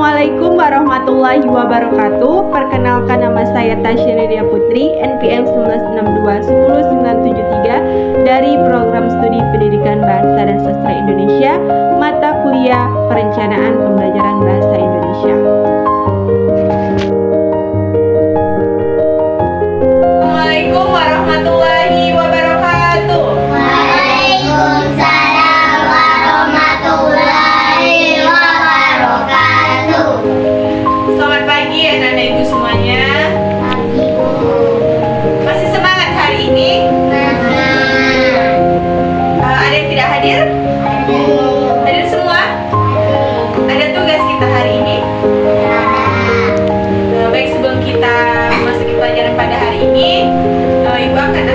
Assalamualaikum warahmatullahi wabarakatuh. Perkenalkan, nama saya Tasya Lydia Putri, NPM 1962 10973 dari Program Studi Pendidikan Bahasa dan Sastra Indonesia, mata kuliah Perencanaan Pembelajaran Bahasa Indonesia. Assalamualaikum warahmatullahi wabarakatuh. Waalaikumsalam warahmatullahi wabarakatuh. Selamat pagi anak-anak ibu semuanya. Masih semangat hari ini? Ada yang tidak hadir? Hadir semua? Ada tugas kita hari ini? Baik, sebelum kita memasuki pelajaran pada hari ini, ibu akan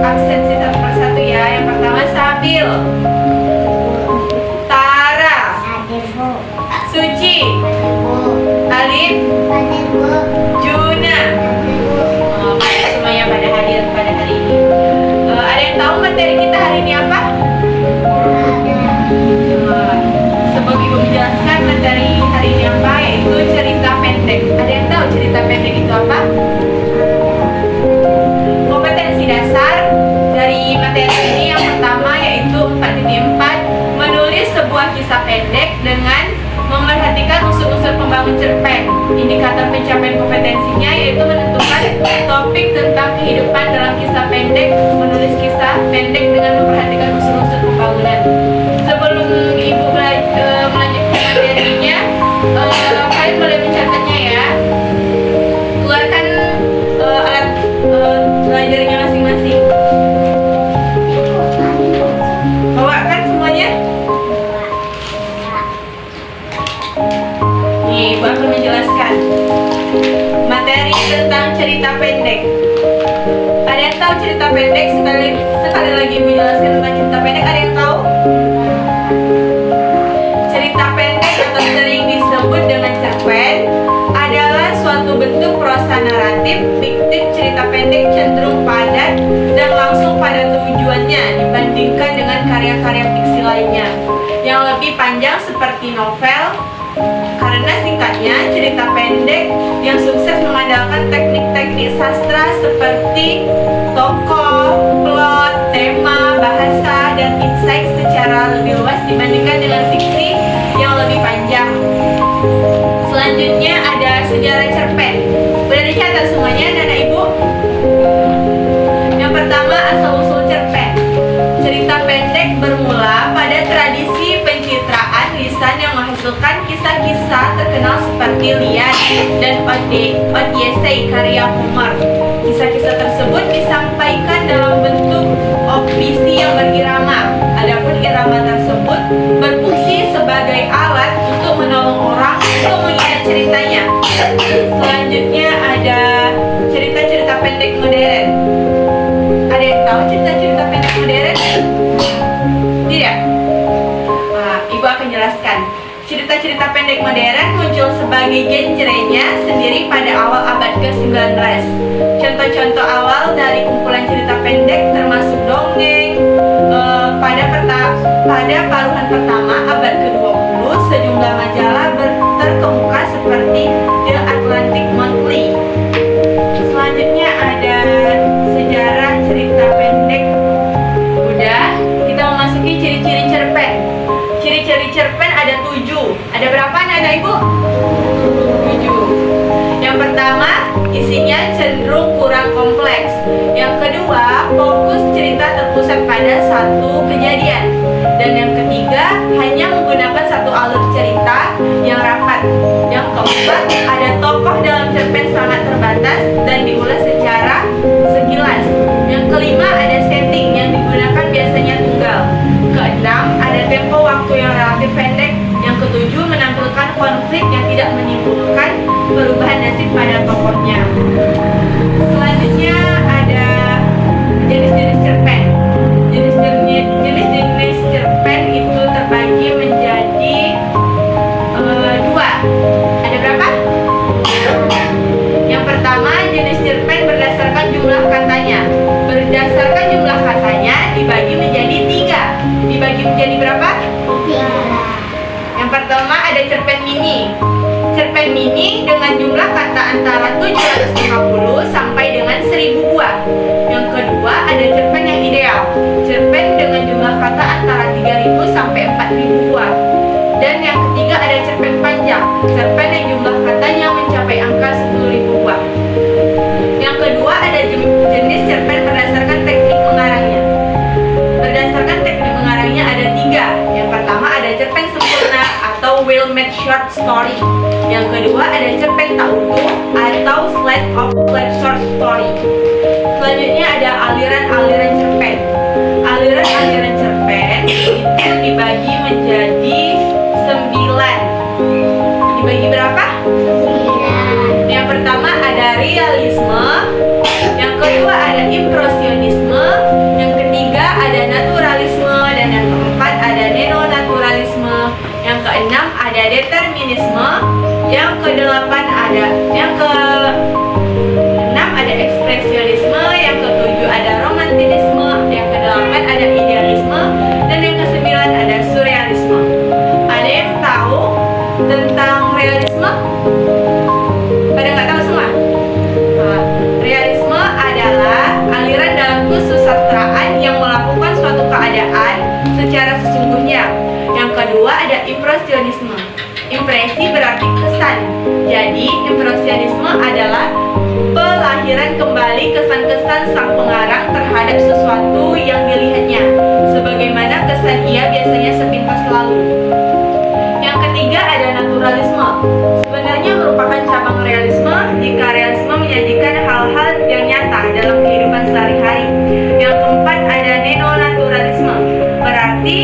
absensi satu persatu ya. Yang pertama Sabil, Tara, Suci, Alif, Juna. Semuanya pada hadir pada hari ini. Ada yang tahu materi kita hari ini apa? Sebelum ibu menjelaskan materi hari ini apa, yaitu cerita pendek. Ada yang tahu cerita pendek itu apa? Kompetensi dasar dari materi ini yang pertama yaitu 4.4, menulis sebuah kisah pendek dengan memerhatikan unsur-unsur pembangun cerpen. Indikator pencapaian kompetensinya yaitu menentukan topik tentang kehidupan dalam kisah pendek, menulis kisah pendek dengan memperhatikan unsur-unsur pembangunan. Sebelum ibu melanjutkan materinya, kalian boleh mencatatnya ya. Keluarkan alat belajarnya masing-masing. Bawakan semuanya. Nih, ibu akan menjelaskan materi tentang cerita pendek. Ada yang tahu cerita pendek? Sekali lagi ibu jelaskan tentang cerita pendek. Ada yang tahu? Cerita pendek atau sering disebut dengan cerpen adalah suatu bentuk prosa naratif fiktif. Cerita pendek cenderung padat dan langsung pada tujuannya dibandingkan dengan karya-karya fiksi lainnya yang lebih panjang seperti novel. Karena singkatnya, cerita pendek yang sukses mengandalkan teknik-teknik sastra seperti tokoh, plot, tema, bahasa, dan insight secara lebih luas dibandingkan dengan fiksi yang lebih panjang. Selanjutnya ada sejarah cerpen. Udah dicatat semuanya anak-anak ibu? Yang pertama, asal-usul cerpen. Cerita pendek bermula pada tradisi pencitraan lisan yang menghasilkan kisah-kisah terkenal seperti Iliad dan Odyssey karya Homer. Kisah-kisah tersebut disampaikan dalam bentuk opisi yang berirama. Adapun irama tersebut berfungsi sebagai alat untuk menolong orang untuk mengingat ceritanya. Selanjutnya ada cerita-cerita pendek modern. Ada yang tahu cerita-cerita pendek modern? Tidak? Ibu akan jelaskan. Cerita-cerita pendek modern muncul sebagai genrenya sendiri pada awal abad ke-19. Contoh-contoh awal dari kumpulan cerita pendek termasuk dongeng. Pada paruhan pertama abad ke-20, sejumlah majalah terkemuka seperti The Atlantic Monthly. Selanjutnya ada sejarah cerita pendek. Udah, kita memasuki ciri-ciri cerpen. Ciri-ciri cerpen ada 7. Ada berapa anak-anak ibu? 7. Yang pertama, isinya cenderung kurang kompleks. Yang kedua, fokus cerita terpusat pada satu kejadian. Dan yang ketiga, hanya menggunakan satu alur cerita yang rapat. Yang keempat, ada tokoh dalam cerpen sangat terbatas dan diulas secara sekilas. Yang kelima, ada setting yang digunakan biasanya tunggal. Keenam, ada tempo waktu yang relatif pendek. Yang ketujuh, menampilkan konflik yang tidak menimbulkan perubahan nasib pada tokohnya. Selanjutnya ada jenis-jenis cerpen. Jenis-jenis cerpen itu terbagi menjadi 2. Ada berapa? Yang pertama, jenis cerpen berdasarkan jumlah katanya. Berdasarkan jumlah katanya dibagi menjadi 3. Dibagi menjadi berapa? 3. Yang pertama ada cerpen mini. 50 sampai dengan 1000 buah. Yang kedua ada cerpen yang ideal. Cerpen dengan jumlah kata antara 3000 sampai 4000 buah. Dan yang ketiga ada cerpen panjang. Cerpen yang jumlah katanya mencapai angka 10.000 buah. Yang kedua ada jenis cerpen berdasarkan teknik mengarangnya. Berdasarkan teknik mengarangnya ada 3. Yang pertama ada cerpen sempurna atau well-made short story. Yang kedua ada cerpen tak utuh atau slice of life short story. Selanjutnya ada aliran-aliran cerpen. Aliran-aliran cerpen itu dibagi menjadi 9. Dibagi berapa? 9. Yang pertama ada realisme. Yang kedua ada impresionisme. Yang ketiga ada naturalisme. Dan yang keempat ada neonaturalisme. Yang keenam ada determinisme. Yang kedelapan ada ekspresionisme. Yang ketujuh ada romantisme. Yang kedelapan ada idealisme. Dan yang kesembilan ada surrealisme. Ada yang tahu tentang realisme? Pada nggak tahu semua? Realisme adalah aliran dalam kesusastraan yang melakukan suatu keadaan secara sesungguhnya. Yang kedua ada impresionisme. Impresi berarti kesan. Jadi impresionisme adalah pelahiran kembali kesan-kesan sang pengarang terhadap sesuatu yang dilihatnya, sebagaimana kesan ia biasanya sepintas lalu. Yang ketiga ada naturalisme. Sebenarnya merupakan cabang realisme jika realisme menyajikan hal-hal yang nyata dalam kehidupan sehari-hari. Yang keempat ada neonaturalisme. Berarti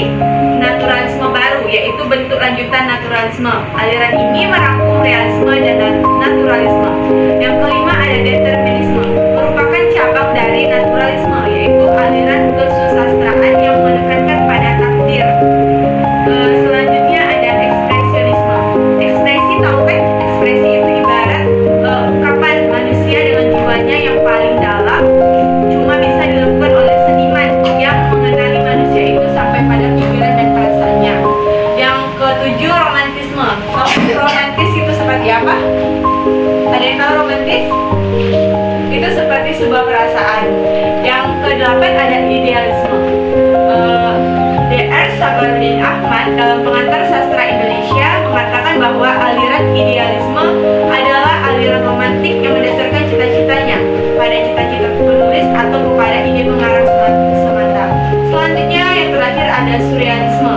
naturalisme baru, yaitu bentuk lanjutan naturalisme. Aliran ini merangkum realisme dan naturalisme. Yang kelima ada determinisme. Merupakan cabang dari naturalisme, yaitu aliran kesusastraan yang menekankan pada takdir. Selanjutnya ada ekspresionisme. Ekspresi, tahu kan? Ekspresi itu ibarat ungkapan manusia dengan jiwanya yang paling dalam, cuma bisa dilakukan oleh seniman yang mengenali manusia itu sampai pada pikiran dan perasaannya. Yang ketujuh romantisme. Romantis itu seperti apa? Ada yang tahu romantis? Itu seperti sebuah perasaan. Yang kedelapan ada idealisme. Dr. Sabarudin Ahmad dalam Pengantar Sastra Indonesia mengatakan bahwa aliran idealisme adalah aliran romantik yang mendasarkan cita-citanya pada cita-cita penulis atau kepada ide pengarang semata. Selanjutnya yang terakhir ada surrealisme.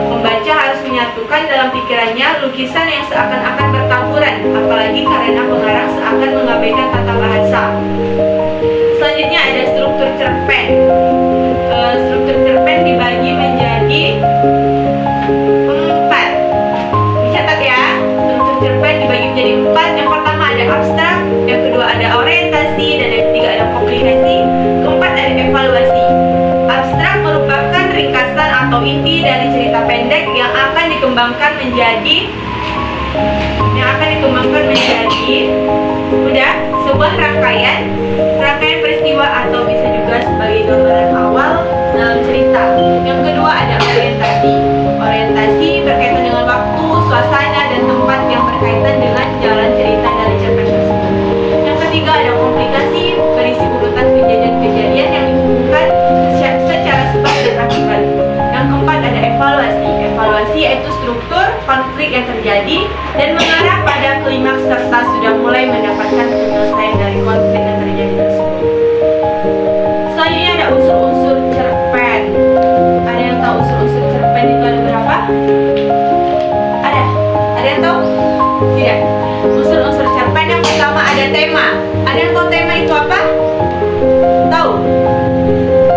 Membaca harus menyatukan dalam pikirannya lukisan yang seakan-akan bertaburan, apalagi karena pengarang seakan mengabaikan tata bahasa. Selanjutnya ada struktur cerpen. Struktur cerpen dibagi menjadi 4. Dicatat ya. Struktur cerpen dibagi menjadi 4. Yang pertama ada abstrak, yang kedua ada orientasi, dan yang ketiga ada komplikasi. Keempat ada evaluasi. Abstrak merupakan ringkasan atau inti dari cerita pendek yang akan dikembangkan menjadi sebuah rangkaian peristiwa atau bisa juga sebagai gambaran awal dalam cerita. Yang kedua ada orientasi. Orientasi berkaitan dengan waktu, suasana, dan tempat yang berkaitan dengan jalan cerita dari cerpen tersebut. Yang ketiga ada komplikasi, berisi urutan kejadian-kejadian yang dihubungkan secara sebab dan akibat. Yang keempat ada evaluasi. Evaluasi yaitu struktur konflik yang terjadi dan mengarah pada klimaks serta sudah mulai mendapatkan penyelesaian dari konflik yang terjadi tersebut. Selanjutnya ada unsur-unsur cerpen. Ada yang tahu unsur-unsur cerpen itu ada berapa? Ada? Ada yang tahu? Tidak. Unsur-unsur cerpen yang pertama ada tema. Ada yang tahu tema itu apa? Tahu?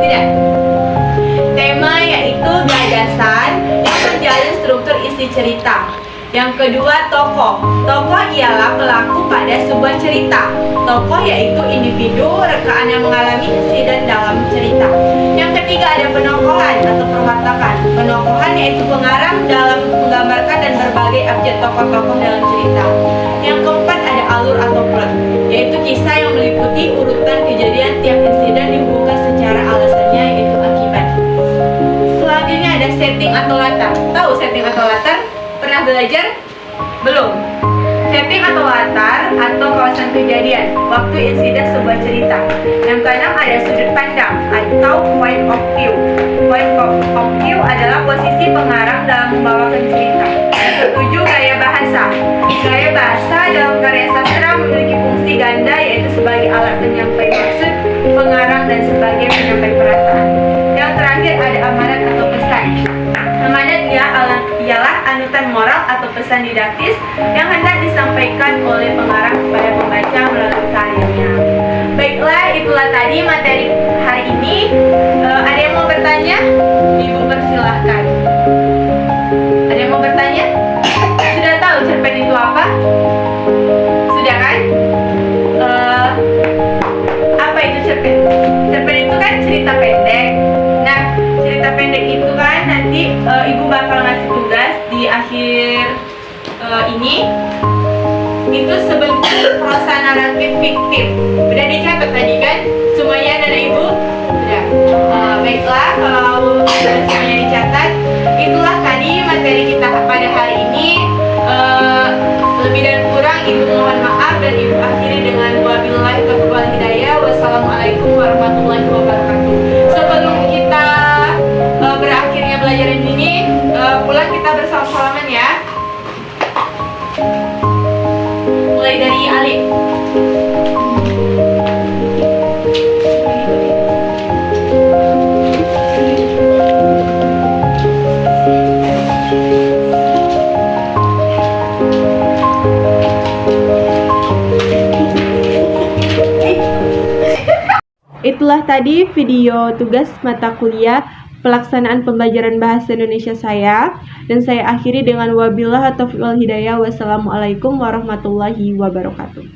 Tidak. Tema yaitu gagasan yang menjalin struktur isi cerita. Yang kedua tokoh. Tokoh ialah pelaku pada sebuah cerita. Tokoh yaitu individu, rekaan yang mengalami insiden dalam cerita. Yang ketiga ada penokohan atau perwatakan. Penokohan yaitu pengarang dalam menggambarkan dan berbagai abjad tokoh-tokoh dalam cerita. Yang keempat ada alur atau plot, yaitu kisah yang meliputi urutan kejadian tiap insiden dihubungkan secara alasannya yaitu akibat. Selanjutnya ada setting atau latar. Tahu setting atau latar? Pernah belajar? Belum. Setting atau latar atau kawasan kejadian waktu insiden sebuah cerita. Yang keenam ada sudut pandang atau point of view. Point of view adalah posisi pengarang dalam membawakan cerita. Yang ketujuh, gaya bahasa. Gaya bahasa dalam karya sastra memiliki fungsi ganda, yaitu sebagai alat penyampai maksud, pengarang, dan sebagai penyampai perasaan. Yang terakhir ada amanat atau pesan. Amanat ialah anutan moral atau pesan didaktis yang hendak disampaikan oleh pengarang kepada pembaca melalui karyanya. Baiklah, itulah tadi materi hari ini. Ada yang mau bertanya? Ibu persilahkan. Ada yang mau bertanya? Sudah tahu cerpen itu apa? Sudah kan? Apa itu cerpen? Cerpen itu kan cerita pendek. Nah, cerita pendek itu kan nanti ibu bakal ngasih tugas di akhir ini. Itu sebentuk prosa naratif fiktif. Udah dicatat tadi kan? Semuanya ada ibu? Sudah. Baiklah, kalau sudah semuanya dicatat, itulah tadi materi kita pada hari ini. Lebih dan kurang ibu mohon maaf, dan ibu akhiri dengan wabillahi taufiq wal hidayah. Wassalamualaikum warahmatullahi wabarakatuh. Sebelum kita berakhirnya pelajaran ini, pulang kita bersalaman ya. Mulai dari Alif. Itulah tadi video tugas mata kuliah pelaksanaan pembelajaran bahasa Indonesia saya, dan saya akhiri dengan wabillahi taufiq wal hidayah. Wassalamualaikum warahmatullahi wabarakatuh.